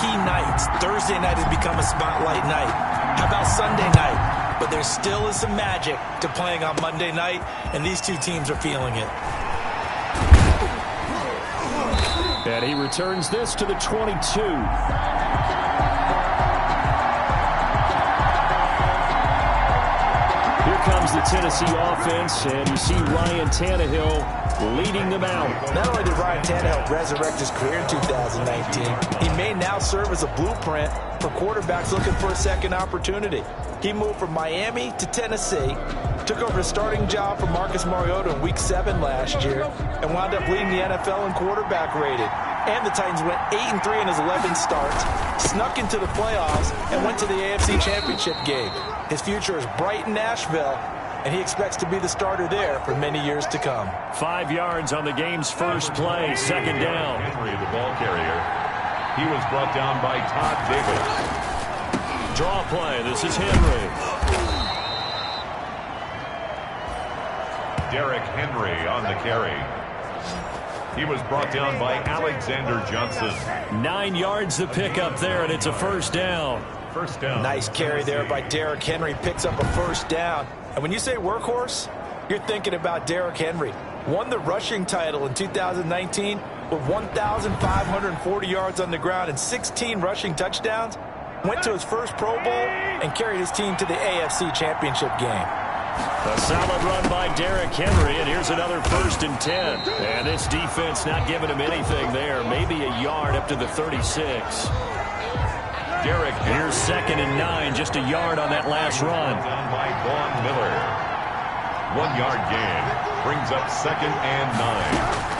key nights. Thursday night has become a spotlight night. How about Sunday night? But there still is some magic to playing on Monday night, and these two teams are feeling it. And he returns this to the 22. Here comes the Tennessee offense, and you see Ryan Tannehill leading them out. Not only did Ryan Tannehill resurrect his career in 2019, he may now serve as a blueprint for quarterbacks looking for a second opportunity. He moved from Miami to Tennessee, took over the starting job from Marcus Mariota in Week 7 last year, and wound up leading the NFL in quarterback rating. And the Titans went 8-3 in his 11 starts, snuck into the playoffs, and went to the AFC Championship game. His future is bright in Nashville, and he expects to be the starter there for many years to come. 5 yards on the game's first play, second down. Henry, the ball carrier. He was brought down by Todd Davis. Draw play. This is Henry. Derrick Henry on the carry. He was brought down by Alexander Johnson. 9 yards the pickup there, and it's a first down. First down. Nice carry there by Derrick Henry. Picks up a first down. And when you say workhorse, you're thinking about Derrick Henry. Won the rushing title in 2019 with 1,540 yards on the ground and 16 rushing touchdowns. Went to his first Pro Bowl and carried his team to the AFC Championship game. A solid run by Derrick Henry, and here's another 1st and 10. And this defense not giving him anything there. Maybe a yard up to the 36. Derrick, here's 2nd and 9, just a yard on that last run. Down by Vaughn Miller. 1 yard gain. Brings up 2nd and 9.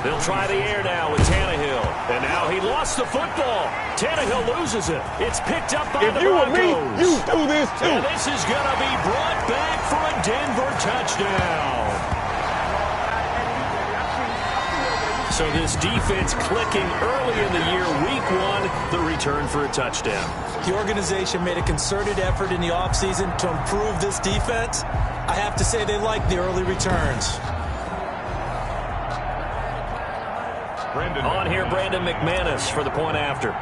They'll try the air now with Tannehill. And now he lost the football. Tannehill loses it. It's picked up by the Broncos. If you were me, you do this too. And this is going to be brought back for a Denver touchdown. So this defense clicking early in the year, week 1, the return for a touchdown. The organization made a concerted effort in the offseason to improve this defense. I have to say they like the early returns. On here, Brandon McManus for the point after.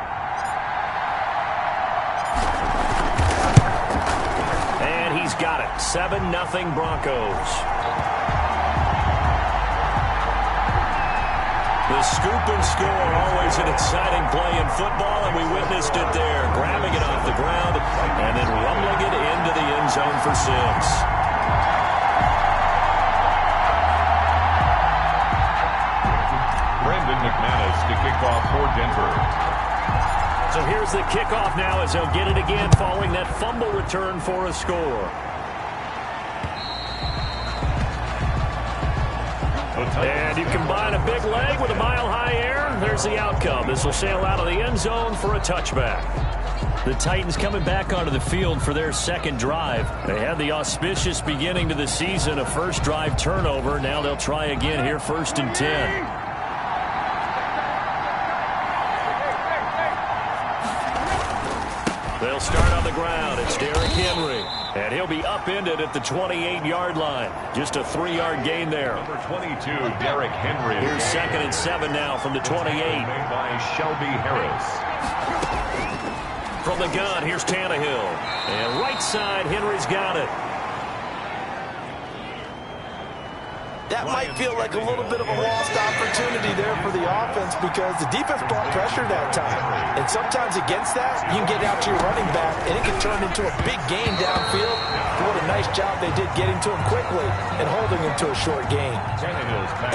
And he's got it. 7-0 Broncos. The scoop and score, always an exciting play in football, and we witnessed it there. Grabbing it off the ground and then rumbling it into the end zone for 6. McManus to kick off for Denver. So here's the kickoff now as they'll get it again following that fumble return for a score. And you combine a big leg with a mile-high air. There's the outcome. This will sail out of the end zone for a touchback. The Titans coming back onto the field for their second drive. They had the auspicious beginning to the season, a first drive turnover. Now they'll try again here, 1st and 10. They'll start on the ground. It's Derrick Henry. And he'll be upended at the 28-yard line. Just a 3-yard gain there. Number 22, Derrick Henry. Here's 2nd and 7 now from the 28. Made by Shelby Harris. From the gun, here's Tannehill. And right side, Henry's got it. That might feel like a little bit of a lost opportunity there for the offense because the defense brought pressure that time. And sometimes against that, you can get out to your running back, and it can turn into a big gain downfield. What a nice job they did getting to him quickly and holding him to a short gain.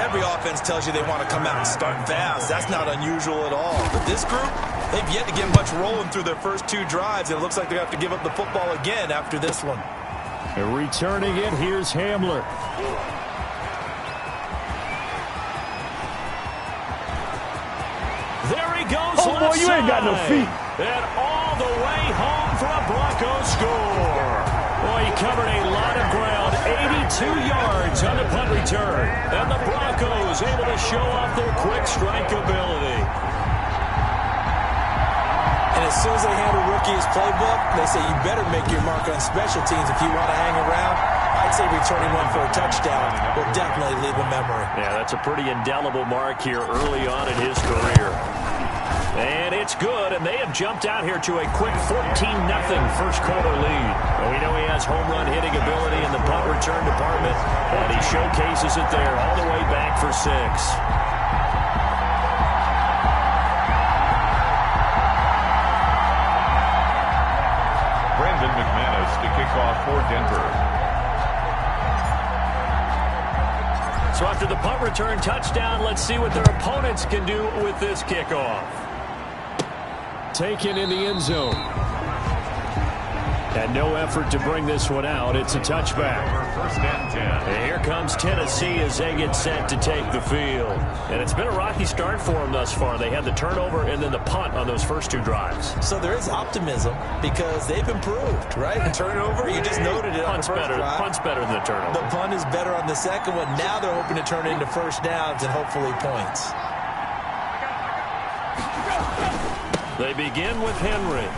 Every offense tells you they want to come out and start fast. That's not unusual at all. But this group, they've yet to get much rolling through their first 2 drives, and it looks like they have to give up the football again after this one. And returning it, here's Hamler. There he goes. Oh, boy, you ain't got no feet. And all the way home for a Broncos score. Boy, he covered a lot of ground. 82 yards on the punt return. And the Broncos able to show off their quick strike ability. And as soon as they hand a rookie his playbook, they say you better make your mark on special teams if you want to hang around. I'd say returning one for a touchdown will definitely leave a memory. Yeah, that's a pretty indelible mark here early on in his career. And it's good, and they have jumped out here to a quick 14-0 first quarter lead. And we know he has home run hitting ability in the punt return department, and he showcases it there all the way back for 6. Brandon McManus to kick off for Denver. So after the punt return touchdown, let's see what their opponents can do with this kickoff. Taken in the end zone. And no effort to bring this one out. It's a touchback. First and 10. And here comes Tennessee as they get set to take the field. And it's been a rocky start for them thus far. They had the turnover and then the punt on those first 2 drives. So there is optimism because they've improved, right? The turnover, you just noted it on the first drive. Punt's better than the turnover. The punt is better on the second one. Now they're hoping to turn it into first downs and hopefully points. They begin with Henry.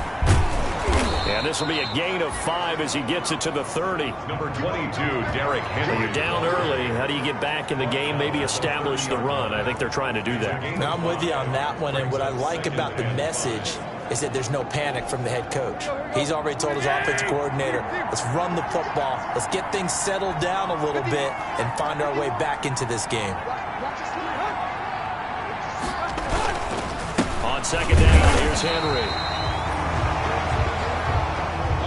And this will be a gain of 5 as he gets it to the 30. Number 22, Derrick Henry. When you're down early, how do you get back in the game, maybe establish the run? I think they're trying to do that. Now, I'm with you on that one, and what I like about the message is that there's no panic from the head coach. He's already told his offensive coordinator, let's run the football, let's get things settled down a little bit and find our way back into this game. On second down, here's Henry.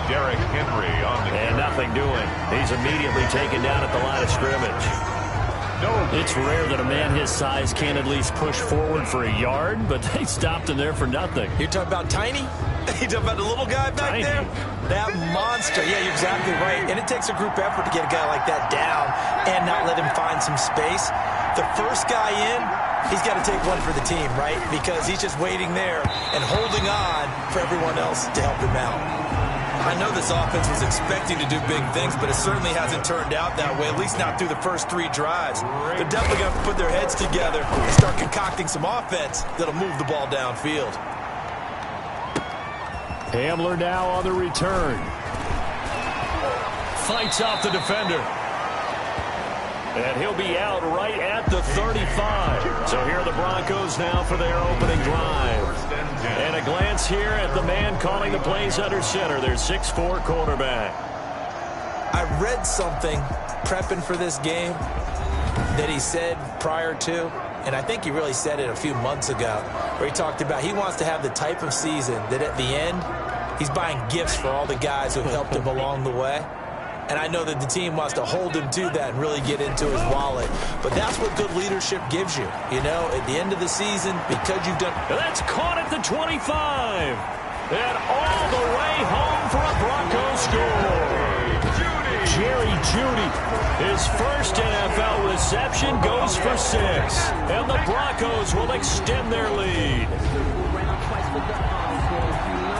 Derrick Henry on the And nothing doing. He's immediately taken down at the line of scrimmage. It's rare that a man his size can't at least push forward for a yard, but they stopped him there for nothing. You're talking about Tiny? You're talking about the little guy back Tiny. there? That monster. Yeah, you're exactly right. And it takes a group effort to get a guy like that down and not let him find some space. The first guy in, he's got to take one for the team, right? Because he's just waiting there and holding on for everyone else to help him out. I know this offense was expecting to do big things, but it certainly hasn't turned out that way, at least not through the first 3 drives. They're definitely going to put their heads together and start concocting some offense that'll move the ball downfield. Hamler now on the return. Fights off the defender. And he'll be out right at the 35. So here are the Broncos now for their opening drive. And a glance here at the man calling the plays under center, their 6'4" quarterback. I read something prepping for this game that he said prior to, and I think he really said it a few months ago, where he talked about he wants to have the type of season that at the end, he's buying gifts for all the guys who have helped him along the way. And I know that the team wants to hold him to that and really get into his wallet. But that's what good leadership gives you. You know, at the end of the season, because you've done... That's caught at the 25. And all the way home for a Broncos score. Jerry Jeudy, his first NFL reception goes for 6. And the Broncos will extend their lead.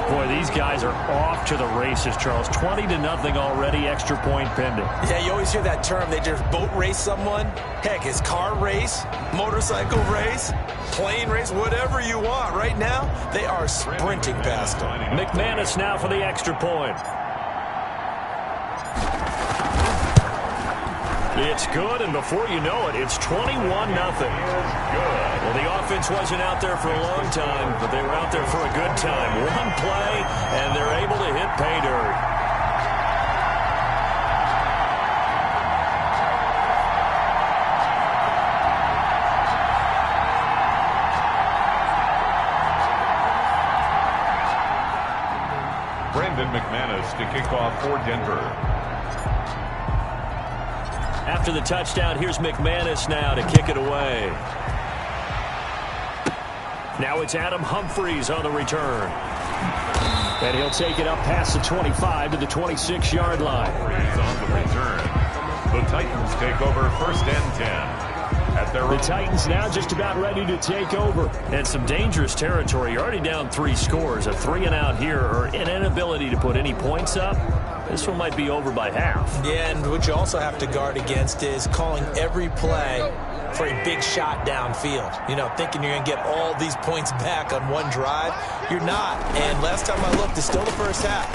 Boy, these guys are off to the races, Charles. 20-0 already, extra point pending. Yeah, you always hear that term. They just boat race someone. Heck, it's car race, motorcycle race, plane race, whatever you want. Right now, they are sprinting past them. McManus now for the extra point. It's good, and before you know it, it's 21-0. Well, the offense wasn't out there for a long time, but they were out there for a good time. One play, and they're able to hit pay dirt. Brandon McManus to kick off for Denver. After the touchdown, here's McManus now to kick it away. Now it's Adam Humphries on the return. And he'll take it up past the 25 to the 26-yard line. Humphries on the return. The Titans take over first and 10. The Titans now just about ready to take over. And some dangerous territory. You're already down 3 scores. A 3-and-out here or an inability to put any points up. This one might be over by half. Yeah, and what you also have to guard against is calling every play for a big shot downfield. You know, thinking you're going to get all these points back on one drive. You're not. And last time I looked, it's still the first half.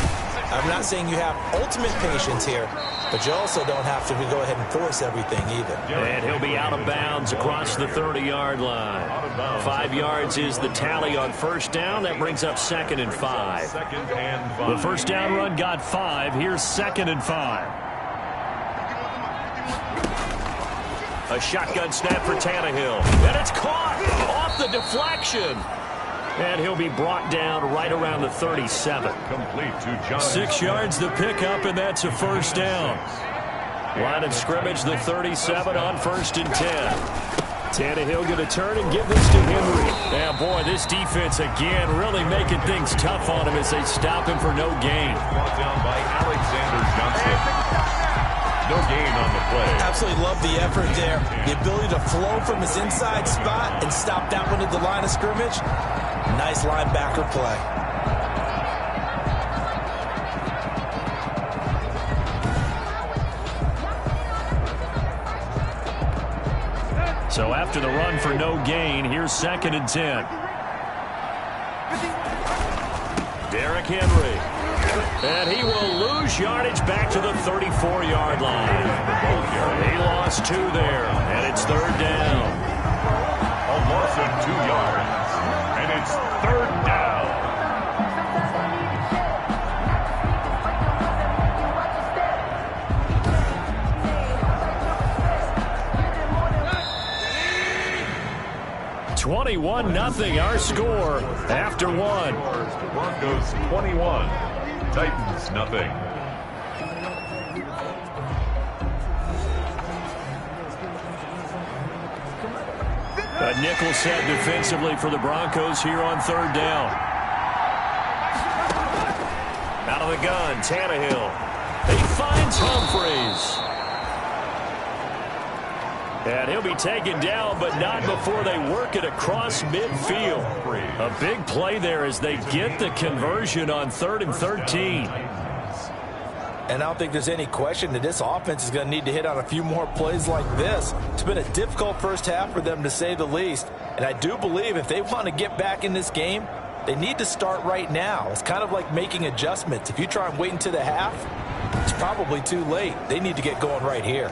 I'm not saying you have ultimate patience here, but you also don't have to go ahead and force everything either. And he'll be out of bounds across the 30-yard line. 5 yards is the tally on first down. That brings up 2nd and 5. The first down run got 5. Here's 2nd and 5. A shotgun snap for Tannehill. And it's caught off the deflection. And he'll be brought down right around the 37. Complete to John. 6 yards the pickup, and that's a first down. Line of scrimmage, the 37 on 1st and 10. Tannehill going to turn and give this to Henry. Yeah, boy, this defense again really making things tough on him as they stop him for no gain. Brought down by Alexander Johnson. No gain on the play. Absolutely love the effort there. The ability to flow from his inside spot and stop that one at the line of scrimmage. Nice linebacker play. So after the run for no gain, here's 2nd and 10. Derrick Henry. And he will lose yardage back to the 34-yard line. He lost 2 there, and it's 3rd down. A loss of 2 yards, and it's 3rd down. (21-0) our score after 1. Broncos 21, Titans nothing. A nickel set defensively for the Broncos here on 3rd down. Out of the gun, Tannehill. He finds Humphreys. And he'll be taken down, but not before they work it across midfield. A big play there as they get the conversion on 3rd and 13. And I don't think there's any question that this offense is going to need to hit on a few more plays like this. It's been a difficult first half for them, to say the least. And I do believe if they want to get back in this game, they need to start right now. It's kind of like making adjustments. If you try and wait until the half, it's probably too late. They need to get going right here.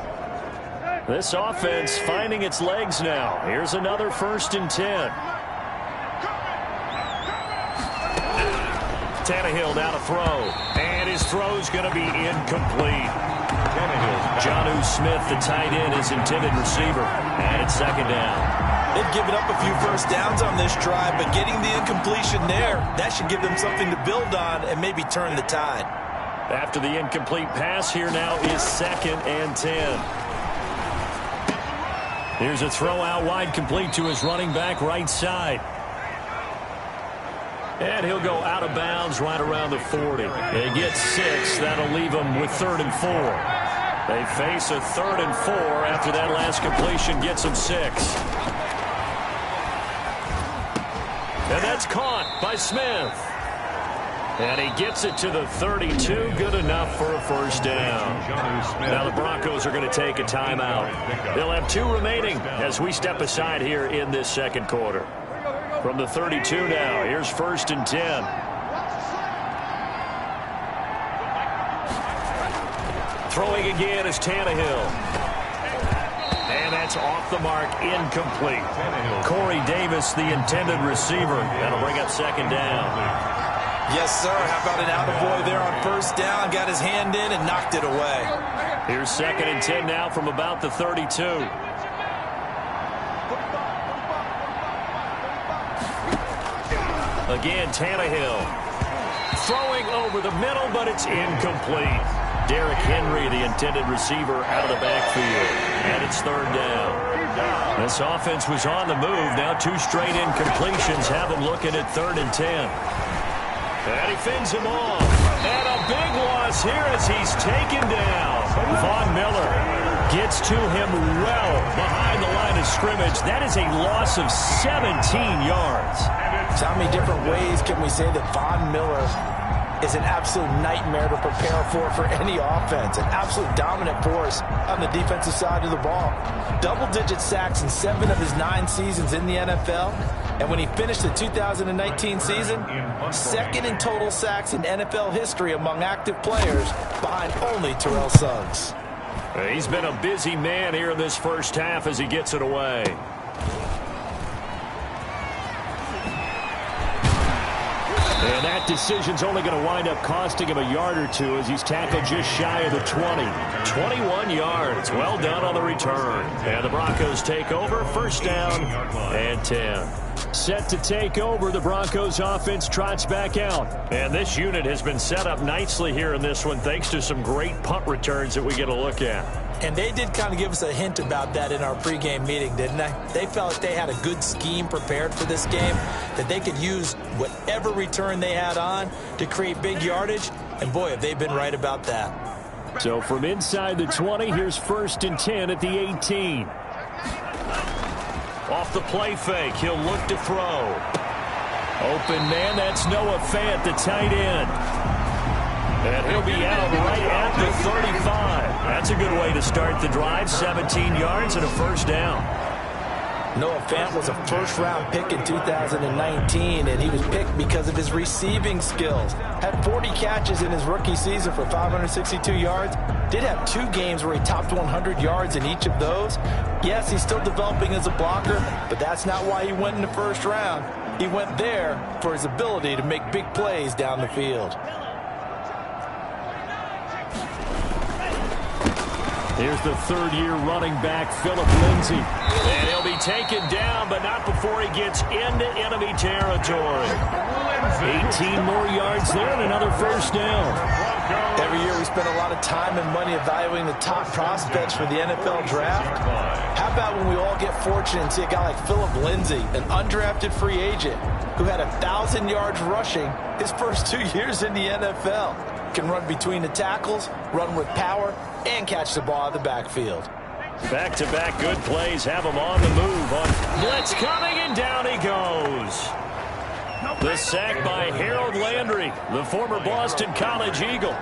This offense finding its legs now. Here's another 1st and 10. Tannehill now to throw. And his throw's going to be incomplete. Jonnu Smith, the tight end, his intended receiver. And it's 2nd down. They've given up a few first downs on this drive, but getting the incompletion there, that should give them something to build on and maybe turn the tide. After the incomplete pass, here now is 2nd and 10. Here's a throw out wide, complete to his running back right side. And he'll go out of bounds right around the 40. They get 6. That'll leave them with 3rd and 4. They face a 3rd and 4 after that last completion gets them 6. And that's caught by Smith. And he gets it to the 32. Good enough for a first down. Now the Broncos are going to take a timeout. They'll have 2 remaining as we step aside here in this 2nd quarter. From the 32 now, here's 1st and 10. Throwing again is Tannehill. And that's off the mark, incomplete. Corey Davis, the intended receiver. That'll bring up 2nd down. Yes, sir. How about an attaboy there on 1st down? Got his hand in and knocked it away. Here's 2nd and 10 now from about the 32. Again, Tannehill. Throwing over the middle, but it's incomplete. Derrick Henry, the intended receiver, out of the backfield. And it's 3rd down. This offense was on the move. Now 2 straight incompletions have them looking at 3rd and 10. And he fends him off. And a big loss here as he's taken down. Von Miller gets to him well behind the line of scrimmage. That is a loss of 17 yards. So how many different ways can we say that Von Miller is an absolute nightmare to prepare for any offense. An absolute dominant force on the defensive side of the ball. Double-digit sacks in 7 of his 9 seasons in the NFL. And when he finished the 2019 season, second in total sacks in NFL history among active players, behind only Terrell Suggs. He's been a busy man here in this first half as he gets it away. And that decision's only going to wind up costing him a yard or two as he's tackled just shy of the 20. 21 yards. Well done on the return. And the Broncos take over. First down and 10. Set to take over, the Broncos offense trots back out. And this unit has been set up nicely here in this one thanks to some great punt returns that we get a look at. And they did kind of give us a hint about that in our pregame meeting, didn't they? They felt like they had a good scheme prepared for this game, that they could use whatever return they had on to create big yardage. And boy, have they been right about that. So from inside the 20, here's 1st and 10 at the 18. Off the play fake, he'll look to throw. Open man, that's Noah Fant, the tight end. And he'll be out right at the 35. That's a good way to start the drive. 17 yards and a first down. Noah Fant was a first-round pick in 2019, and he was picked because of his receiving skills. Had 40 catches in his rookie season for 562 yards. Did have 2 games where he topped 100 yards in each of those. Yes, he's still developing as a blocker, but that's not why he went in the first round. He went there for his ability to make big plays down the field. Here's the third-year running back, Philip Lindsay. And he'll be taken down, but not before he gets into enemy territory. 18 more yards there and another first down. Every year we spend a lot of time and money evaluating the top prospects for the NFL draft. How about when we all get fortunate and see a guy like Philip Lindsay, an undrafted free agent, who had 1,000 yards rushing his first 2 years in the NFL. Can run between the tackles, run with power, and catch the ball out of the backfield. Back-to-back good plays have him on the move. On blitz coming, and down he goes. The sack by Harold Landry, the former Boston College Eagle.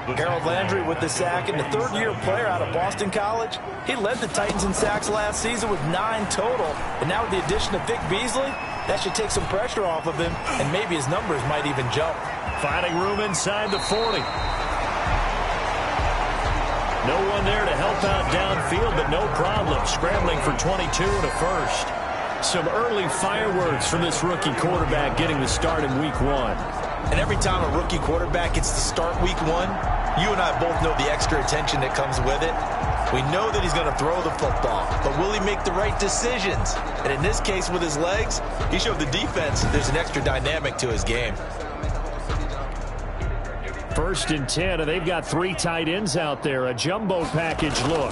Harold Landry with the sack, and the third-year player out of Boston College. He led the Titans in sacks last season with 9 total. And now with the addition of Vic Beasley, that should take some pressure off of him, and maybe his numbers might even jump. Finding room inside the 40. No one there to help out downfield, but no problem. Scrambling for 22 and a first. Some early fireworks from this rookie quarterback getting the start in week 1. And every time a rookie quarterback gets to start week 1, you and I both know the extra attention that comes with it. We know that he's going to throw the football, but will he make the right decisions? And in this case with his legs, he showed the defense there's an extra dynamic to his game. 1st and 10, and they've got 3 tight ends out there. A jumbo package look.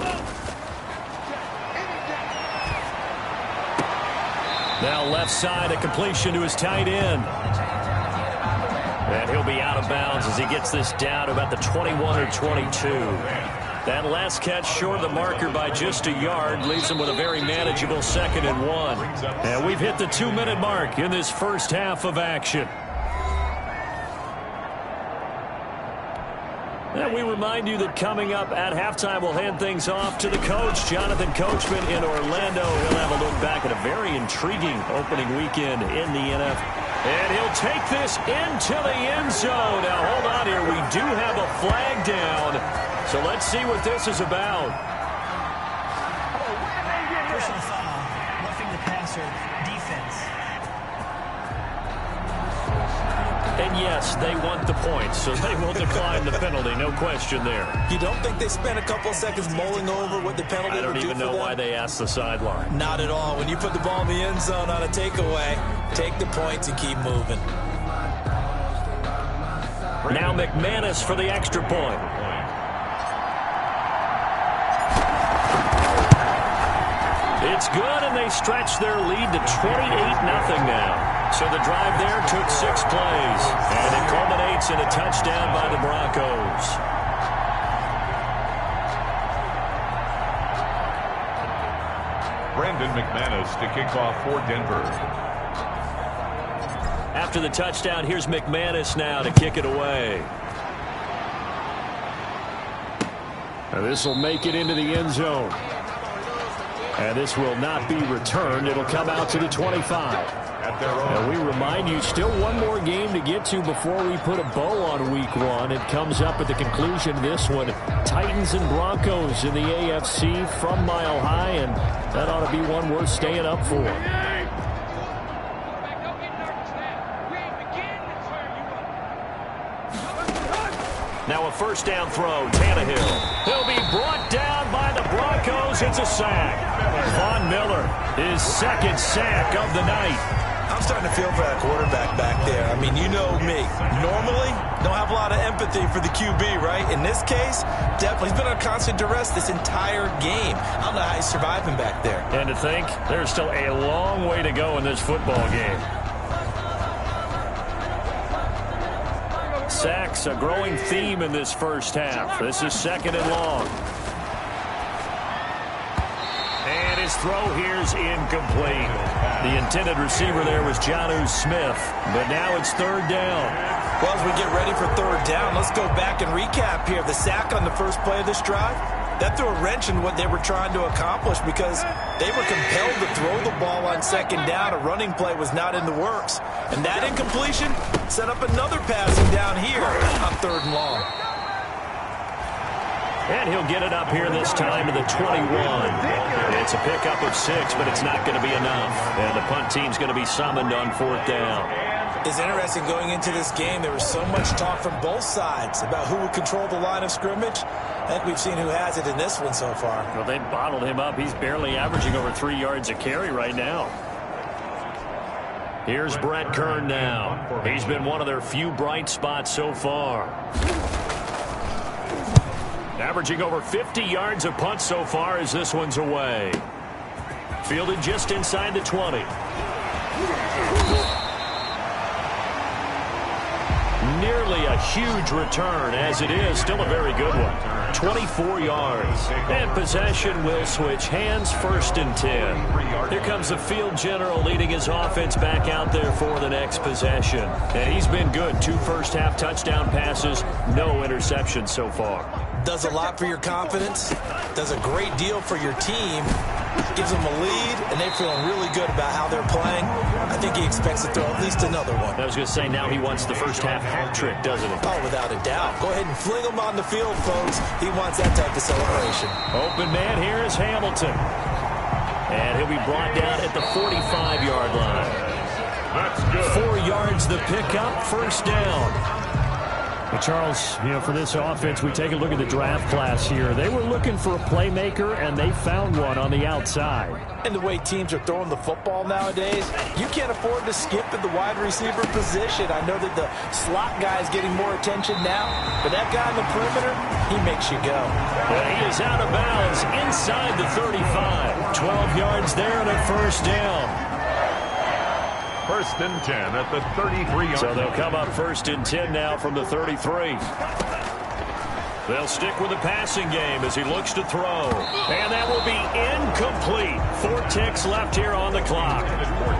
Now left side, a completion to his tight end. And he'll be out of bounds as he gets this down to about the 21 or 22. That last catch short of the marker by just a yard leaves him with a very manageable 2nd and 1. And we've hit the 2-minute mark in this first half of action. And we remind you that coming up at halftime, we'll hand things off to the coach, Jonathan Coachman in Orlando. He'll have a look back at a very intriguing opening weekend in the NFL. And he'll take this into the end zone. Now, hold on here. We do have a flag down. So let's see what this is about. Personal foul, roughing the passer, defense. And yes, they want the points, so they will decline the penalty. No question there. You don't think they spent a couple seconds mulling over what the penalty I don't would do even for know them? why they asked the sideline. Not at all. When you put the ball in the end zone on a takeaway, take the points and keep moving. Now McManus for the extra point. It's good, and they stretch their lead to 28-0 now. So the drive there took 6 plays, and it culminates in a touchdown by the Broncos. Brandon McManus to kick off for Denver. After the touchdown, here's McManus now to kick it away. And this will make it into the end zone. And this will not be returned. It'll come out to the 25. And we remind you, still one more game to get to before we put a bow on Week 1. It comes up at the conclusion of this one. Titans and Broncos in the AFC from Mile High, and that ought to be one worth staying up for. Now a first down throw, Tannehill. He'll be brought down by the Broncos. It's a sack. Von Miller, his second sack of the night. I'm starting to feel for that quarterback back there. I mean, you know me. Normally, don't have a lot of empathy for the QB, right? In this case, definitely. He's been on constant duress this entire game. I don't know how he's surviving back there. And to think, there's still a long way to go in this football game. Sacks, a growing theme in this first half. This is second and long. And his throw here's incomplete. The intended receiver there was Jonnu Smith, but now it's third down. Well, as we get ready for third down, let's go back and recap here. The sack on the first play of this drive, that threw a wrench in what they were trying to accomplish because they were compelled to throw the ball on second down. A running play was not in the works. And that incompletion set up another passing down here on third and long. And he'll get it up here this time to the 21. It's a pickup of 6, but it's not going to be enough. And the punt team's going to be summoned on fourth down. It's interesting going into this game. There was so much talk from both sides about who would control the line of scrimmage. I think we've seen who has it in this one so far. Well, they bottled him up. He's barely averaging over 3 yards a carry right now. Here's Brett Kern now. He's been one of their few bright spots so far. Averaging over 50 yards a punt so far as this one's away. Fielded just inside the 20. Nearly a huge return, as it is still a very good one. 24 yards. And possession will switch hands, first and 10. Here comes the field general leading his offense back out there for the next possession. And he's been good. 2 first-half touchdown passes, no interceptions so far. Does a lot for your confidence, does a great deal for your team, gives them a lead, and they're feeling really good about how they're playing. I think he expects to throw at least another one. I was going to say, now he wants the first half hat trick, doesn't he? Oh, without a doubt. Go ahead and fling him on the field, folks. He wants that type of celebration. Open man here is Hamilton. And he'll be brought down at the 45-yard line. That's good. 4 yards the pickup, first down. Well, Charles, for this offense, we take a look at the draft class here. They were looking for a playmaker, and they found one on the outside. And the way teams are throwing the football nowadays, you can't afford to skip at the wide receiver position. I know that the slot guy is getting more attention now, but that guy on the perimeter, he makes you go. Well, he is out of bounds inside the 35. 12 yards there and a first down. First and 10 at the 33. So they'll come up first and 10 now from the 33. They'll stick with the passing game as he looks to throw. And that will be incomplete. 4 ticks left here on the clock.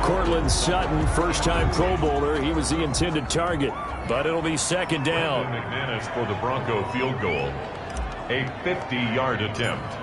Cortland Sutton, first-time Pro Bowler. He was the intended target, but it'll be second down. McManus for the Bronco field goal. A 50-yard attempt.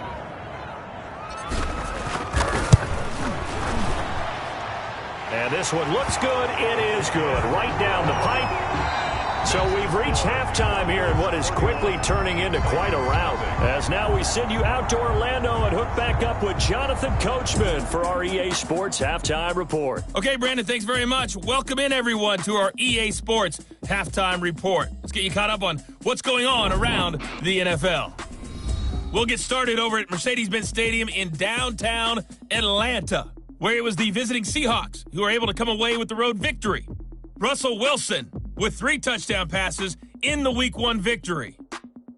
And this one looks good. It is good. Right down the pipe. So we've reached halftime here in what is quickly turning into quite a rout. As now we send you out to Orlando and hook back up with Jonathan Coachman for our EA Sports Halftime Report. Okay, Brandon, thanks very much. Welcome in, everyone, to our EA Sports Halftime Report. Let's get you caught up on what's going on around the NFL. We'll get started over at Mercedes-Benz Stadium in downtown Atlanta, where it was the visiting Seahawks who were able to come away with the road victory. Russell Wilson with 3 touchdown passes in the Week 1 victory.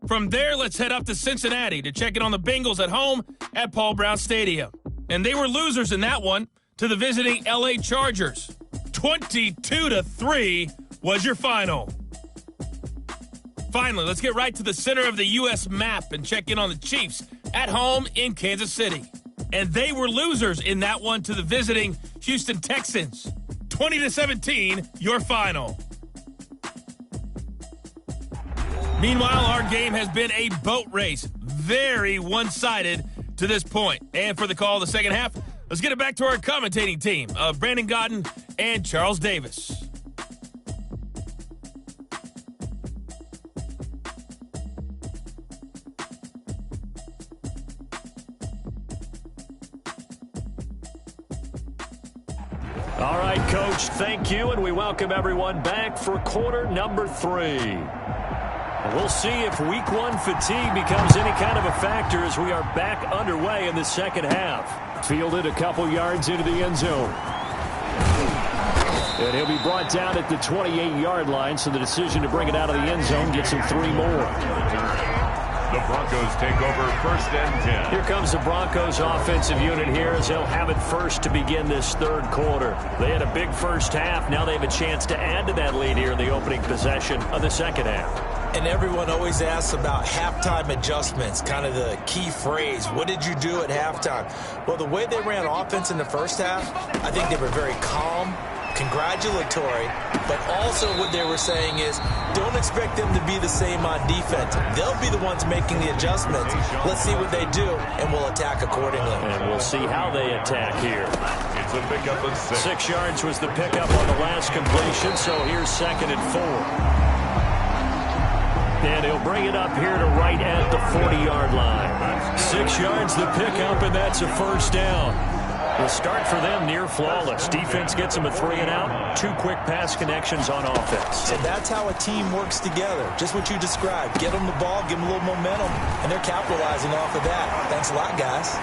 From there, let's head up to Cincinnati to check in on the Bengals at home at Paul Brown Stadium. And they were losers in that one to the visiting LA Chargers. 22-3 was your final. Finally, let's get right to the center of the U.S. map and check in on the Chiefs at home in Kansas City. And they were losers in that one to the visiting Houston Texans. 20-17, your final. Meanwhile, our game has been a boat race. Very one-sided to this point. And for the call of the second half, let's get it back to our commentating team of Brandon Godden and Charles Davis. All right, Coach, thank you, and we welcome everyone back for quarter number 3. We'll see if week 1 fatigue becomes any kind of a factor as we are back underway in the second half. Fielded a couple yards into the end zone. And he'll be brought down at the 28-yard line, so the decision to bring it out of the end zone gets him 3 more. The Broncos take over 1st and 10. Here comes the Broncos offensive unit here as they'll have it first to begin this third quarter. They had a big first half. Now they have a chance to add to that lead here in the opening possession of the second half. And everyone always asks about halftime adjustments, kind of the key phrase. What did you do at halftime? Well, the way they ran offense in the first half, I think they were very calm, congratulatory, but also what they were saying is don't expect them to be the same on defense. They'll be the ones making the adjustments. Let's see what they do, and we'll attack accordingly. And we'll see how they attack here. It's a pickup of 6. 6 yards was the pickup on the last completion, so here's 2nd and 4. And he'll bring it up here to right at the 40-yard line. 6 yards the pickup, and that's a first down. The start for them near flawless. Defense gets them a 3 and out. 2 quick pass connections on offense. And that's how a team works together. Just what you described. Get them the ball, give them a little momentum, and they're capitalizing off of that. Thanks a lot, guys.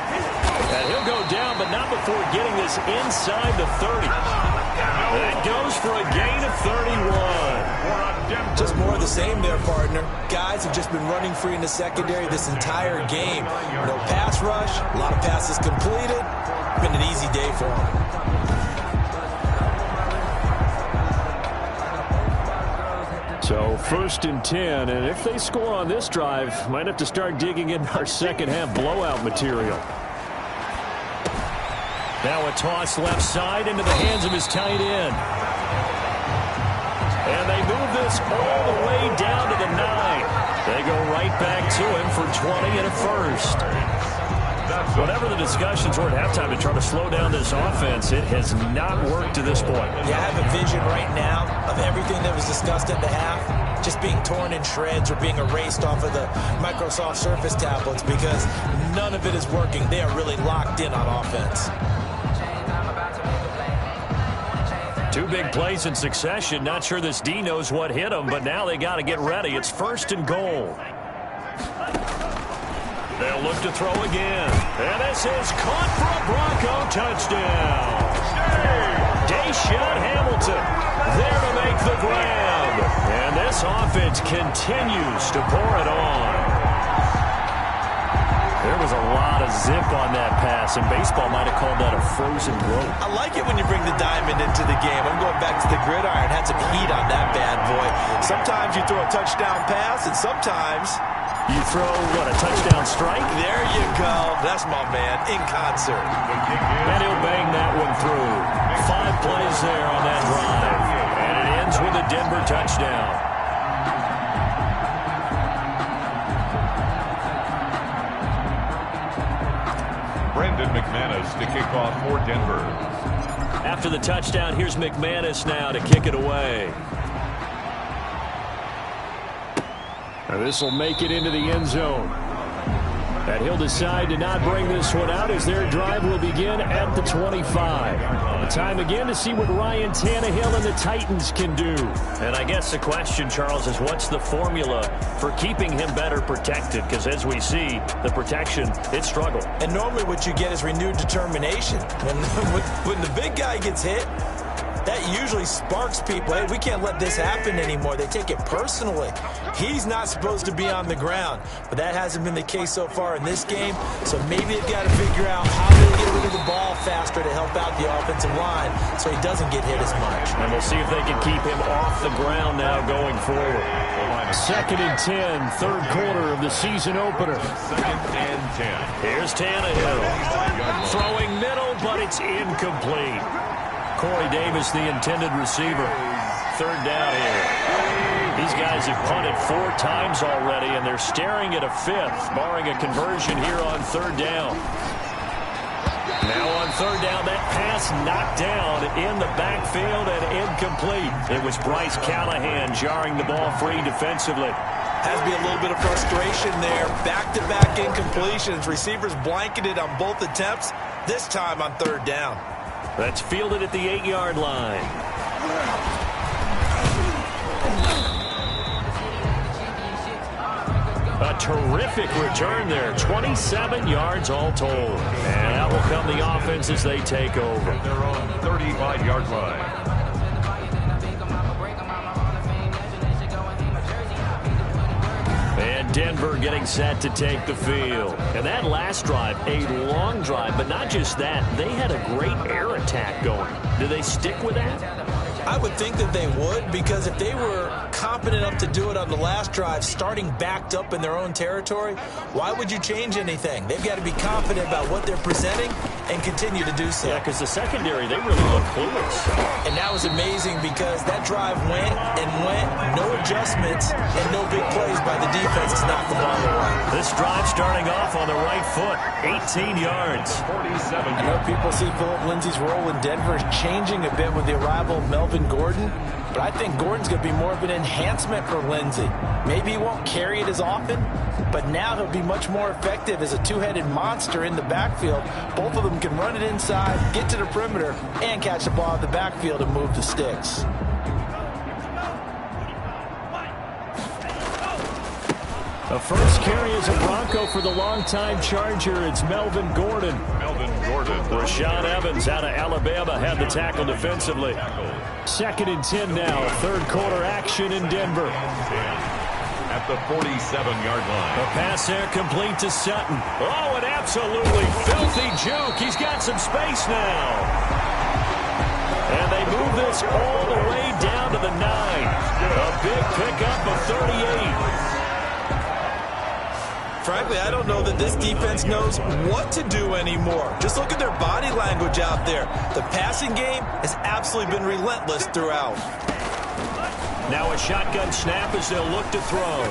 And he'll go down, but not before getting this inside the 30. That goes for a gain of 31. Just more of the same there, partner. Guys have just been running free in the secondary this entire game. No pass rush, a lot of passes completed. Been an easy day for them. So 1st and 10, and if they score on this drive, might have to start digging in our second half blowout material. Now a toss left side into the hands of his tight end. And they move this all the way down to the 9. They go right back to him for 20 and a first. Whatever the discussions were at halftime to try to slow down this offense, it has not worked to this point. Yeah, I have a vision right now of everything that was discussed at the half just being torn in shreds or being erased off of the Microsoft Surface tablets because none of it is working. They are really locked in on offense. 2 big plays in succession. Not sure this D knows what hit him, but now they got to get ready. It's 1st and goal. They'll look to throw again. And this is caught for a Bronco touchdown. Deshaun Hamilton there to make the grab. And this offense continues to pour it on. There was a lot of zip on that pass, and baseball might have called that a frozen rope. I like it when you bring the diamond into the game. I'm going back to the gridiron. Had some heat on that bad boy. Sometimes you throw a touchdown pass, and sometimes you throw, what, a touchdown strike? There you go. That's my man, in concert. And he'll bang that one through. 5 plays there on that drive. And it ends with a Denver touchdown. Brendan McManus to kick off for Denver. After the touchdown, here's McManus now to kick it away. Now this will make it into the end zone. And he'll decide to not bring this one out as their drive will begin at the 25. Time again to see what Ryan Tannehill and the Titans can do. And I guess the question, Charles, is what's the formula for keeping him better protected? Because as we see, the protection, it struggled. And normally what you get is renewed determination. When the big guy gets hit, that usually sparks people. Hey, we can't let this happen anymore. They take it personally. He's not supposed to be on the ground, but that hasn't been the case so far in this game. So maybe they've got to figure out how to get rid of the ball faster to help out the offensive line so he doesn't get hit as much. And we'll see if they can keep him off the ground now going forward. 2nd and 10, third quarter of the season opener. 2nd and 10. Here's Tannehill. Throwing middle, but it's incomplete. Corey Davis, the intended receiver. Third down here. These guys have punted 4 times already, and they're staring at a 5th, barring a conversion here on third down. Now on third down, that pass knocked down in the backfield and incomplete. It was Bryce Callahan jarring the ball free defensively. Has to be a little bit of frustration there. Back-to-back incompletions. Receivers blanketed on both attempts, this time on third down. That's fielded at the 8-yard line. A terrific return there. 27 yards all told. And out will come the offense as they take over. They're on 35-yard line. And Denver getting set to take the field. And that last drive, a long drive, but not just that. They had a great air attack going. Do they stick with that? I would think that they would, because if they were competent enough to do it on the last drive, starting backed up in their own territory, why would you change anything? They've got to be confident about what they're presenting and continue to do so. Yeah, because the secondary, they really look clueless. And that was amazing because that drive went and went, no adjustments and no big plays by the defense to knock the ball away. This drive starting off on the right foot, 18 yards. 47 I know people see Philip Lindsay's role in Denver is changing a bit with the arrival of Melvin Gordon, but I think Gordon's going to be more of an enhancement for Lindsay. Maybe he won't carry it as often, but now he'll be much more effective as a two-headed monster in the backfield. Both of them can run it inside, get to the perimeter, and catch the ball in the backfield and move the sticks. The first carry is a Bronco for the longtime Charger. It's Melvin Gordon. Rashaan Evans out of Alabama had the tackle defensively. 2nd and 10 now. Third quarter action in Denver. At the 47-yard line. The pass there complete to Sutton. Oh, an absolutely filthy juke. He's got some space now. And they move this all the way down to the 9. A big pickup of 38. Frankly, I don't know that this defense knows what to do anymore. Just look at their body language out there. The passing game has absolutely been relentless throughout. Now a shotgun snap as they'll look to throw.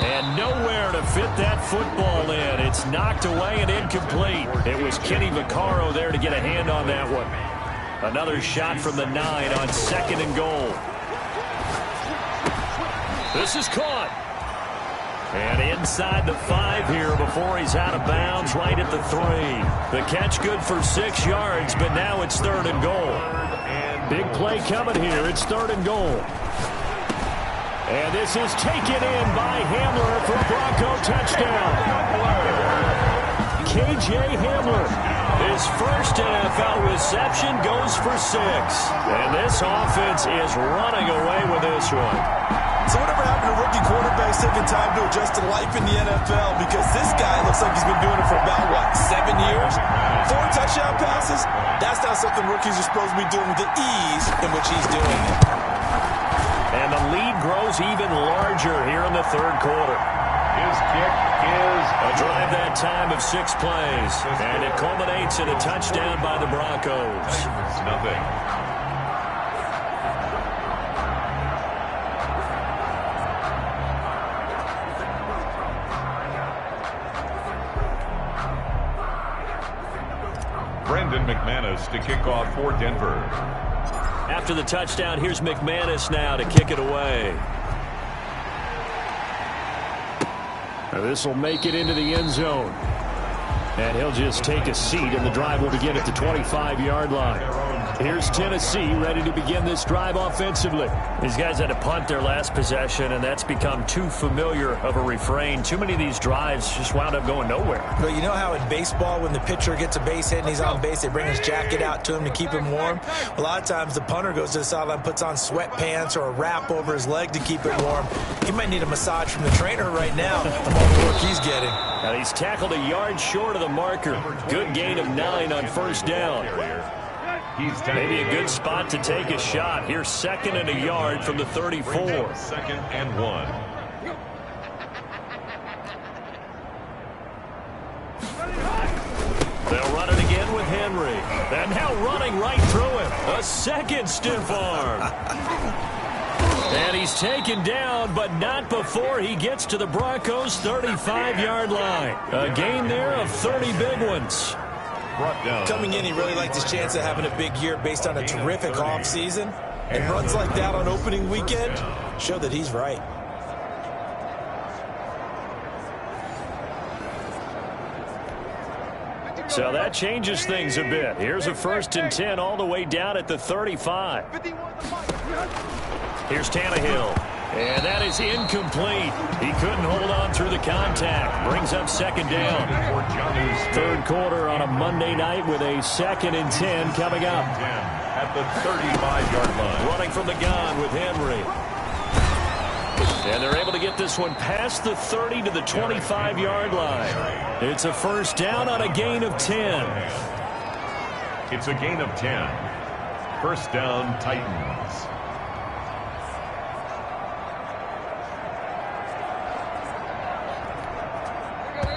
And nowhere to fit that football in. It's knocked away and incomplete. It was Kenny Vaccaro there to get a hand on that one. Another shot from the 9 on 2nd and goal. This is caught. And inside the 5 here before he's out of bounds, right at the 3. The catch good for 6 yards, but now it's 3rd and goal. Big play coming here. It's 3rd and goal. And this is taken in by Hamler for a Bronco touchdown. K.J. Hamler, his first NFL reception goes for 6. And this offense is running away with this one. So whatever happened to rookie quarterbacks taking time to adjust to life in the NFL? Because this guy looks like he's been doing it for about, 7 years? 4 touchdown passes? That's not something rookies are supposed to be doing with the ease in which he's doing it. And the lead grows even larger here in the 3rd quarter. His kick is a drive that time of 6 plays. And it culminates in a touchdown by the Broncos. nothing. Brendan McManus to kick off for Denver. After the touchdown, here's McManus now to kick it away. This will make it into the end zone. And he'll just take a seat, and the drive will begin at the 25-yard line. Here's Tennessee ready to begin this drive offensively. These guys had to punt their last possession, and that's become too familiar of a refrain. Too many of these drives just wound up going nowhere. But you know how in baseball, when the pitcher gets a base hit and he's on base, they bring his jacket out to him to keep him warm? A lot of times the punter goes to the sideline, puts on sweatpants or a wrap over his leg to keep it warm. He might need a massage from the trainer right now from all the work he's getting. Now he's tackled a yard short of the marker. Good gain of 9 on first down. Maybe a good spot to take a shot. Here's 2nd and a yard from the 34. 2nd and 1. They'll run it again with Henry. And now running right through him. A second stiff arm. And he's taken down, but not before he gets to the Broncos' 35-yard line. A gain there of 30 big ones. Coming in, he really liked his chance of having a big year based on a terrific offseason. And runs like that on opening weekend show that he's right. So that changes things a bit. Here's a 1st and 10 all the way down at the 35. Here's Tannehill. And that is incomplete. He couldn't hold on through the contact. Brings up 2nd down. 3rd quarter on a Monday night with a 2nd and 10 coming up. At the 35-yard line. Running from the gun with Henry. And they're able to get this one past the 30 to the 25-yard line. It's a 1st down on a gain of 10. It's a gain of 10. 1st down, Titans.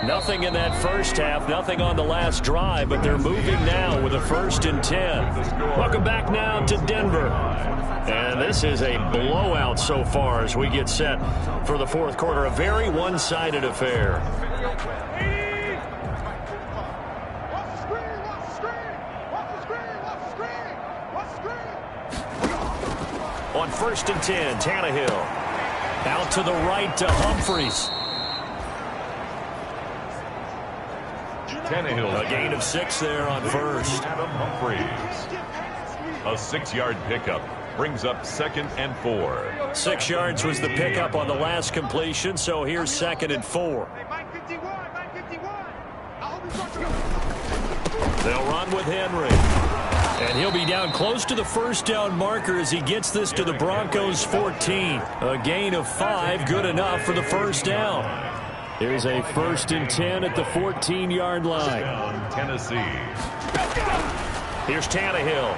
Nothing in that first half, nothing on the last drive, but they're moving now with a 1st and 10. Welcome back now to Denver. And this is a blowout so far as we get set for the 4th quarter. A very one-sided affair. On 1st and 10, Tannehill. Out to the right to Humphries. Tannehill. A gain of 6 there on 1st. Adam Humphries. A 6-yard pickup. Brings up 2nd and 4. 6 yards was the pickup on the last completion, so here's 2nd and 4. They'll run with Henry. And he'll be down close to the 1st down marker as he gets this to the Broncos' 14. A gain of 5, good enough for the 1st down. Here's a 1st and 10 at the 14-yard line. Down, Tennessee. Here's Tannehill.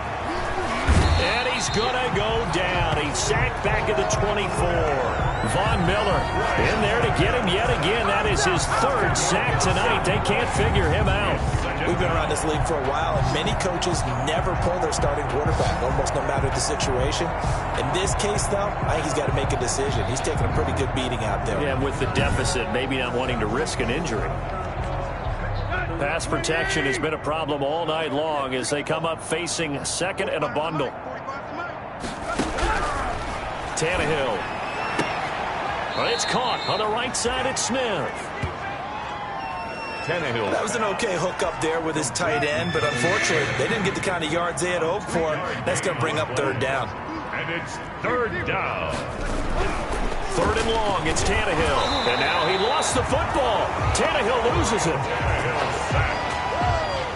And he's going to go down. He's sacked back at the 24. Von Miller in there to get him yet again. That is his 3rd sack tonight. They can't figure him out. We've been around this league for a while, and many coaches never pull their starting quarterback, almost no matter the situation. In this case, though, I think he's got to make a decision. He's taking a pretty good beating out there. Yeah, with the deficit, maybe not wanting to risk an injury. Pass protection has been a problem all night long as they come up facing 2nd and a bundle. Tannehill. But it's caught on the right side at Smith. Tannehill. That was an okay hook up there with his tight end, but unfortunately, they didn't get the kind of yards they had hoped for. That's going to bring up 3rd down. And it's 3rd down. 3rd and long, it's Tannehill. And now he lost the football. Tannehill loses it.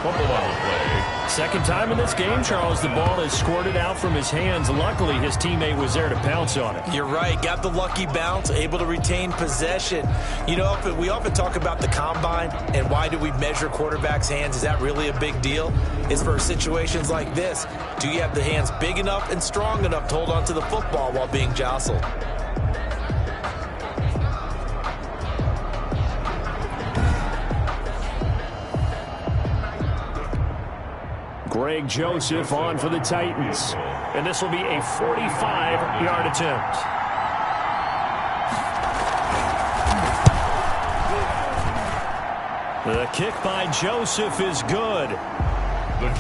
Fumble on the play. 2nd time in this game, Charles, the ball has squirted out from his hands. Luckily, his teammate was there to pounce on it. You're right. Got the lucky bounce, able to retain possession. You know, we often talk about the combine and why do we measure quarterbacks' hands. Is that really a big deal? It's for situations like this. Do you have the hands big enough and strong enough to hold on to the football while being jostled? Greg Joseph on for the Titans. And this will be a 45-yard attempt. The kick by Joseph is good.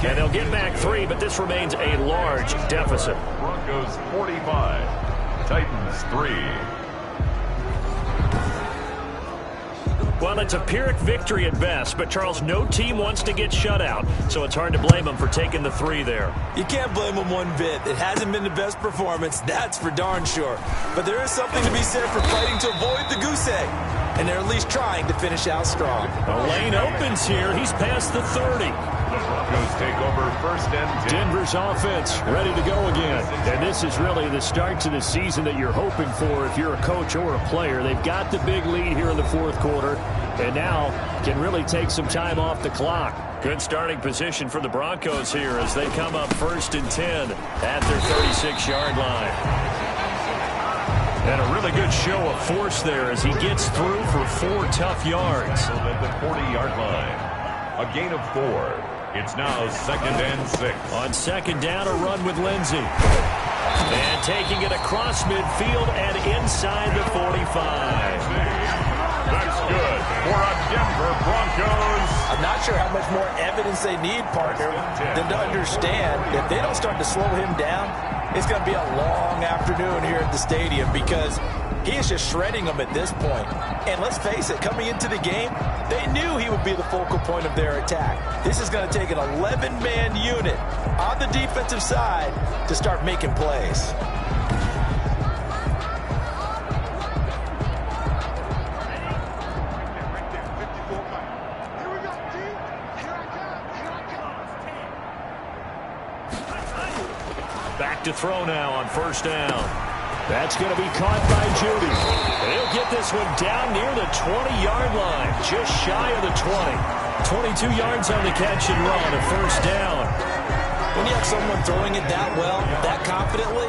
And they'll get back 3, but this remains a large deficit. Broncos 45, Titans 3. Well, it's a Pyrrhic victory at best, but Charles, no team wants to get shut out, so it's hard to blame them for taking the 3 there. You can't blame them one bit. It hasn't been the best performance, that's for darn sure. But there is something to be said for fighting to avoid the goose egg, and they're at least trying to finish out strong. A lane opens here. He's past the 30. The Broncos take over 1st and 10. Denver's offense ready to go again. And this is really the start to the season that you're hoping for if you're a coach or a player. They've got the big lead here in the 4th quarter and now can really take some time off the clock. Good starting position for the Broncos here as they come up 1st and 10 at their 36-yard line. And a really good show of force there as he gets through for 4 tough yards. At the 40-yard line. A gain of 4. It's now 2nd and 6. On 2nd down, a run with Lindsey. And taking it across midfield and inside the 45. That's good for a Denver Broncos. I'm not sure how much more evidence they need, partner, than to understand if they don't start to slow him down, it's going to be a long afternoon here at the stadium because he is just shredding them at this point. And let's face it, coming into the game, they knew he would be the focal point of their attack. This is going to take an 11-man unit on the defensive side to start making plays. Back to throw now on 1st down. That's going to be caught by Judy. He'll get this one down near the 20-yard line, just shy of the 20. 22 yards on the catch and run, a 1st down. When you have someone throwing it that well, that confidently,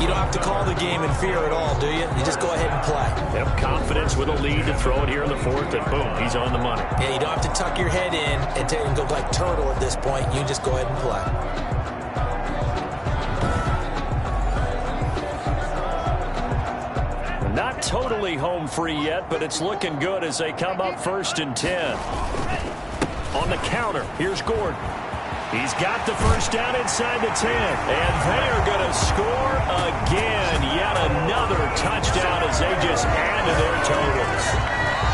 you don't have to call the game in fear at all, do you? You just go ahead and play. Yep, confidence with a lead to throw it here in the 4th, and boom, he's on the money. Yeah, you don't have to tuck your head in and go like turtle at this point. You just go ahead and play. Not totally home free yet, but it's looking good as they come up 1st and 10. On the counter, here's Gordon. He's got the 1st down inside the 10. And they are going to score again. Yet another touchdown as they just add to their totals.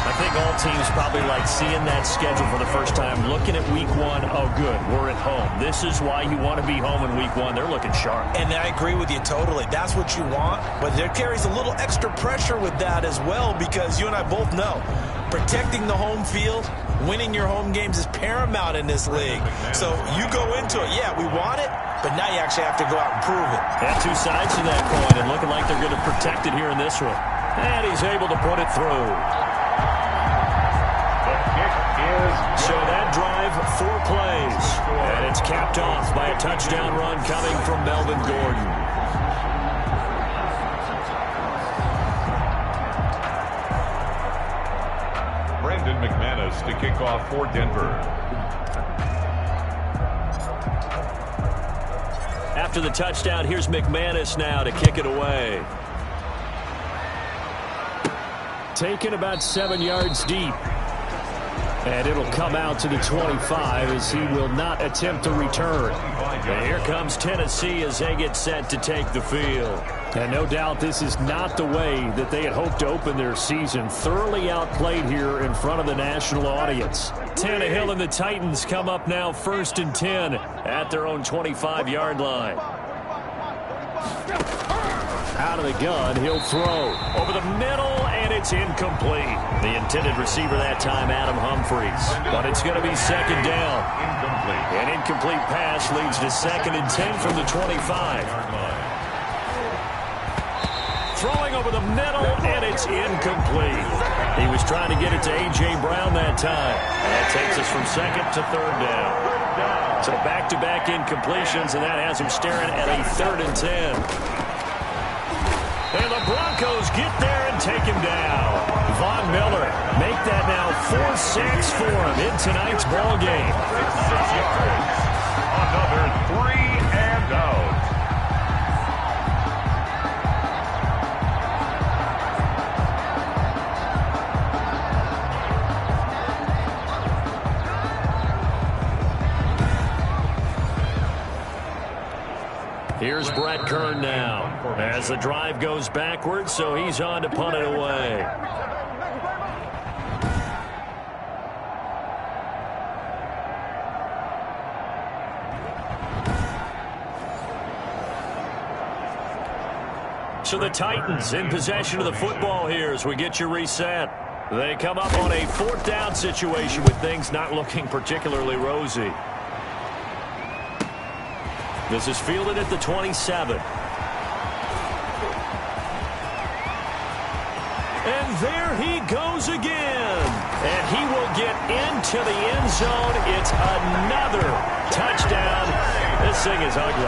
I think all teams probably like seeing that schedule for the first time, looking at week 1. Oh, good, we're at home. This is why you want to be home in week 1. They're looking sharp. And I agree with you totally. That's what you want. But there carries a little extra pressure with that as well because you and I both know protecting the home field, winning your home games is paramount in this league. So you go into it, yeah, we want it, but now you actually have to go out and prove it. Yeah, 2 sides to that coin, and looking like they're going to protect it here in this one. And he's able to put it through. So that drive, 4 plays. And it's capped off by a touchdown run coming from Melvin Gordon. Brandon McManus to kick off for Denver. After the touchdown, here's McManus now to kick it away. Taken about 7 yards deep. And it'll come out to the 25 as he will not attempt to return. And here comes Tennessee as they get set to take the field. And no doubt this is not the way that they had hoped to open their season. Thoroughly outplayed here in front of the national audience. Tannehill and the Titans come up now 1st and 10 at their own 25-yard line. Out of the gun, he'll throw over the middle, and it's incomplete. The intended receiver that time, Adam Humphries. But it's going to be 2nd down. An incomplete pass leads to 2nd and 10 from the 25. Throwing over the middle, and it's incomplete. He was trying to get it to A.J. Brown that time. And that takes us from 2nd to 3rd down. So back-to-back incompletions, and that has him staring at a 3rd and 10. And the Broncos get there and take him down. Von Miller make that now 4 sacks for him in tonight's ball game. 6 yards. Another 3 and out. Here's Brett Kern now as the drive goes backwards, so he's on to punt it away. So the Titans in possession of the football here as we get you reset. They come up on a 4th down situation with things not looking particularly rosy. This is fielded at the 27. And there he goes again. And he will get into the end zone. It's another touchdown. This thing is ugly.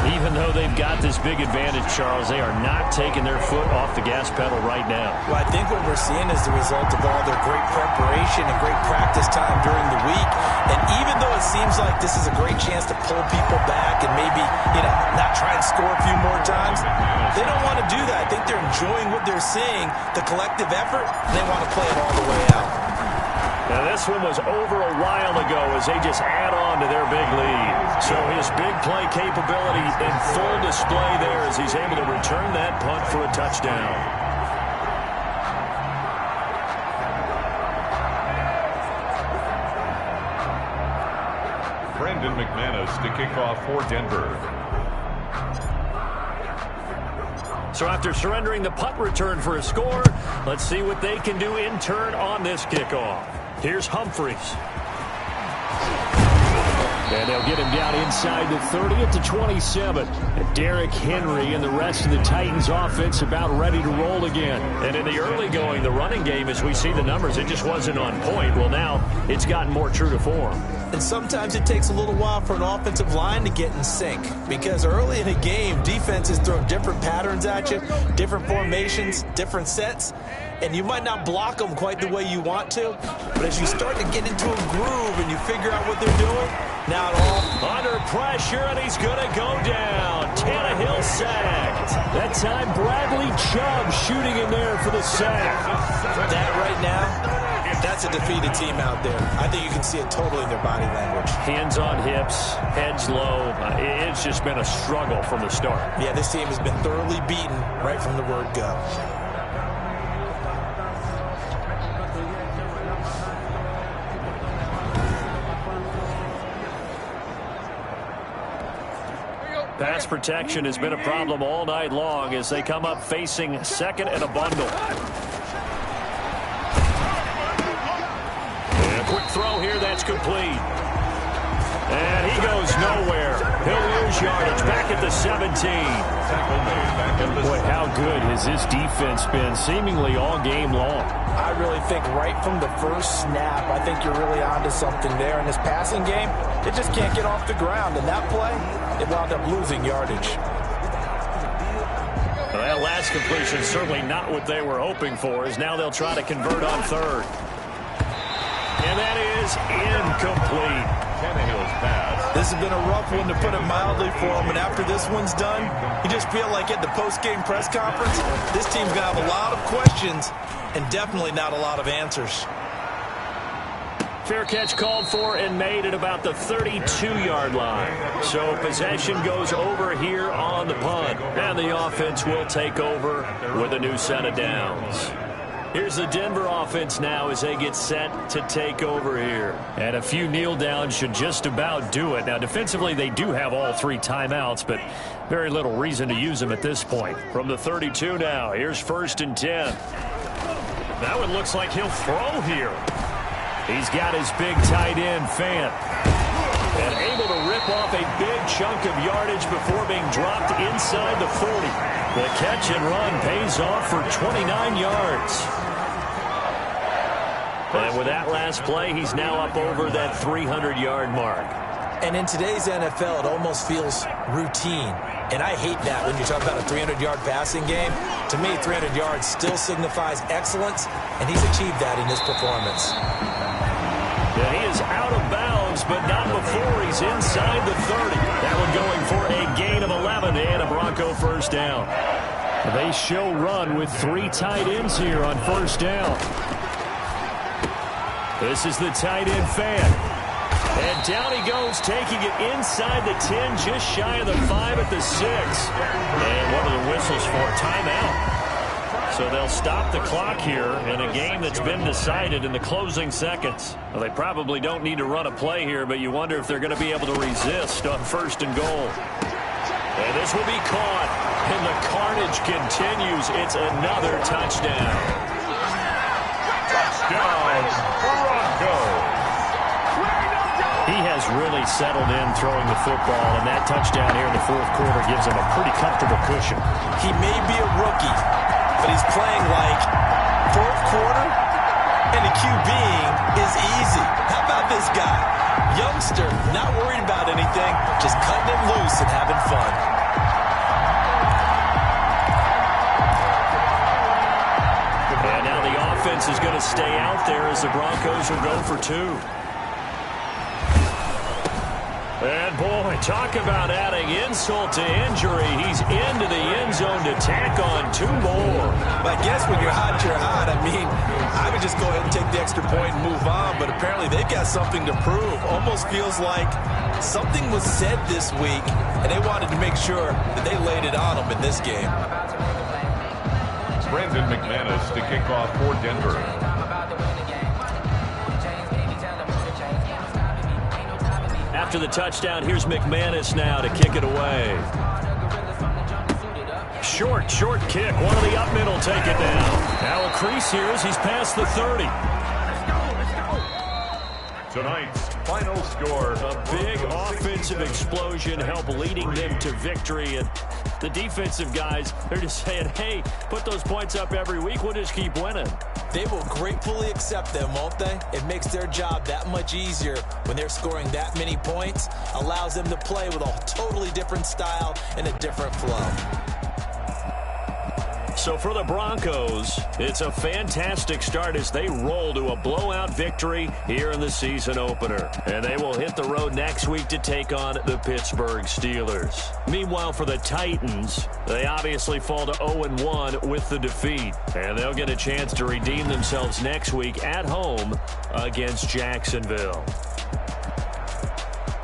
Even though they've got this big advantage, Charles, they are not taking their foot off the gas pedal right now. Well, I think what we're seeing is the result of all their great preparation and great practice time during the week. And even though it seems like this is a great chance to pull people back and maybe, not try and score a few more times, they don't want to do that. I think they're enjoying what they're seeing, the collective effort, and they want to play it all the way out. Now, this one was over a while ago as they just add on to their big lead. So his big play capability in full display there as he's able to return that punt for a touchdown. Brandon McManus to kick off for Denver. So after surrendering the punt return for a score, let's see what they can do in turn on this kickoff. Here's Humphries. And they'll get him down inside the 30 at the 27. And Derrick Henry and the rest of the Titans offense about ready to roll again. And in the early going, the running game, as we see the numbers, it just wasn't on point. Well, now it's gotten more true to form. And sometimes it takes a little while for an offensive line to get in sync, because early in a game, defenses throw different patterns at you, different formations, different sets, and you might not block them quite the way you want to, but as you start to get into a groove and you figure out what they're doing, now it all under pressure, and he's going to go down. Tannehill sacked. That time, Bradley Chubb shooting in there for the sack. That right now, that's a defeated team out there. I think you can see it totally in their body language. Hands on hips, heads low. It's just been a struggle from the start. Yeah, this team has been thoroughly beaten right from the word go. Pass protection has been a problem all night long as they come up facing second and a bundle. And a quick throw here, that's complete. And he goes nowhere. He'll lose yardage back at the 17. Boy, how good has this defense been seemingly all game long? I really think right from the first snap, I think you're really onto something there. In this passing game, it just can't get off the ground. And that play, it wound up losing yardage. Well, that last completion certainly not what they were hoping for, as now they'll try to convert on third. And that is incomplete. Tannehill's pass. This has been a rough one, to put it mildly, for him. And after this one's done, you just feel like at the post-game press conference, this team's going to have a lot of questions and definitely not a lot of answers. Fair catch called for and made at about the 32-yard line. So possession goes over here on the punt. And the offense will take over with a new set of downs. Here's the Denver offense now as they get set to take over here. And a few kneel downs should just about do it. Now, defensively, they do have all three timeouts, but very little reason to use them at this point. From the 32 now, here's 1st and 10. That one looks like he'll throw here. He's got his big tight end, Fant. And able to rip off a big chunk of yardage before being dropped inside the 40. The catch and run pays off for 29 yards. And with that last play, he's now up over that 300-yard mark. And in today's NFL, it almost feels routine. And I hate that when you talk about a 300-yard passing game. To me, 300 yards still signifies excellence, and he's achieved that in his performance. Yeah, he is out of bounds, but not before he's inside the 30. That one going for a gain of 11 and a Bronco first down. They show run with three tight ends here on first down. This is the tight end, Fant. And down he goes, taking it inside the 10, just shy of the 5 at the 6. And one of the whistles for a timeout. So they'll stop the clock here in a game that's been decided in the closing seconds. Well, they probably don't need to run a play here, but you wonder if they're going to be able to resist on 1st and goal. And this will be caught. And the carnage continues. It's another touchdown. Touchdown, Broncos. He has really settled in throwing the football, and that touchdown here in the 4th quarter gives him a pretty comfortable cushion. He may be a rookie, but he's playing like 4th quarter And the QBing is easy. How about this guy? Youngster, not worried about anything, just cutting it loose and having fun. And now the offense is going to stay out there as the Broncos will go for two. And, boy, talk about adding insult to injury. He's into the end zone to tack on two more. I guess when you're hot, you're hot. I mean, I would just go ahead and take the extra point and move on, but apparently they've got something to prove. Almost feels like something was said this week, and they wanted to make sure that they laid it on them in this game. Brandon McManus to kick off for Denver. After the touchdown, here's McManus now to kick it away. Short kick. One of the up middle take it down. Now a crease here as he's past the 30. Tonight's final score. A big offensive explosion help leading them to victory. And the defensive guys, they're just saying, hey, put those points up every week. We'll just keep winning. They will gratefully accept them, won't they? It makes their job that much easier when they're scoring that many points. Allows them to play with a totally different style and a different flow. So for the Broncos, it's a fantastic start as they roll to a blowout victory here in the season opener. And they will hit the road next week to take on the Pittsburgh Steelers. Meanwhile, for the Titans, they obviously fall to 0-1 with the defeat. And they'll get a chance to redeem themselves next week at home against Jacksonville.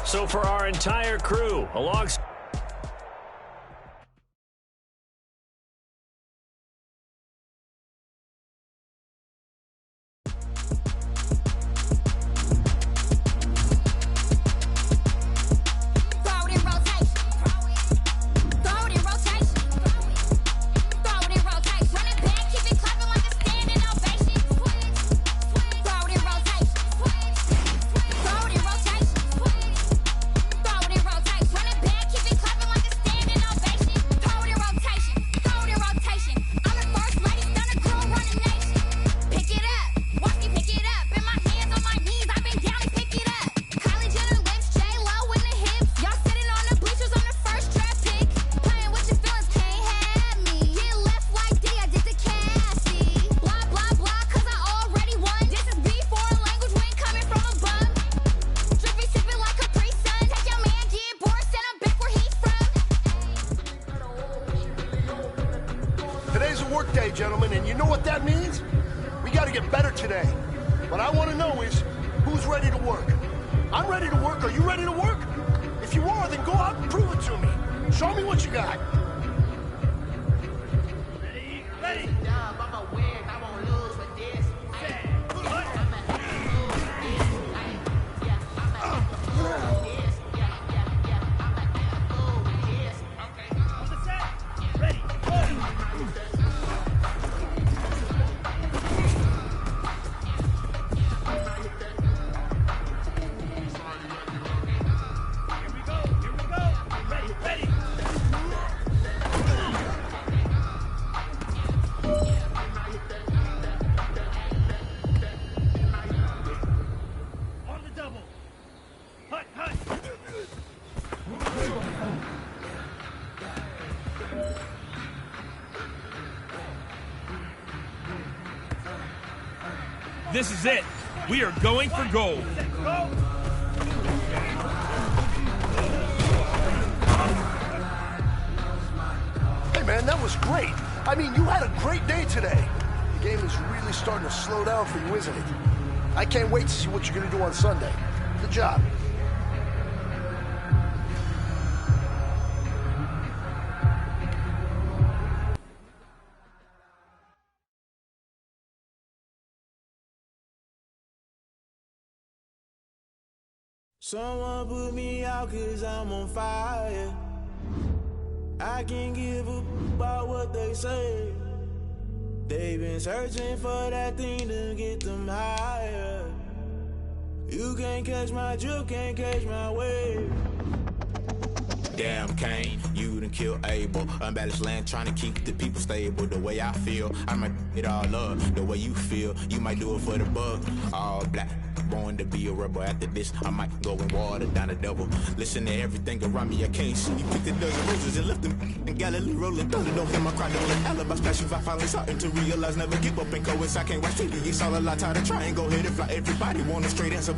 So for our entire crew, alongside gentlemen, and you know what that means? We got to get better today. What I want to know is who's ready to work. I'm ready to work. Are you ready to work? If you are, then go out and prove it to me. Show me what you got. Ready. I'm gonna win. I'm gonna lose with this. This is it. We are going for gold. Hey, man, that was great. I mean, you had a great day today. The game is really starting to slow down for you, isn't it? I can't wait to see what you're going to do on Sunday. Good job. Someone put me out 'cause I'm on fire. I can't give a about what they say. They've been searching for that thing to get them higher. You can't catch my drift, can't catch my wave. Damn Kane, you done kill Abel. Unbalanced land trying to keep the people stable. The way I feel, I might it all up. The way you feel, you might do it for the bug. All black, born to be a rebel. After this, I might go and water down the double. Listen to everything around me, I can't see. You picked a dozen roses and left them in Galilee rolling thunder. Don't hear my cry, don't let alibi statues. I finally starting to realize never give up and coincide. I can't watch TV, it's all a lot. Tired of trying, go ahead and fly. Everybody want a straight answer.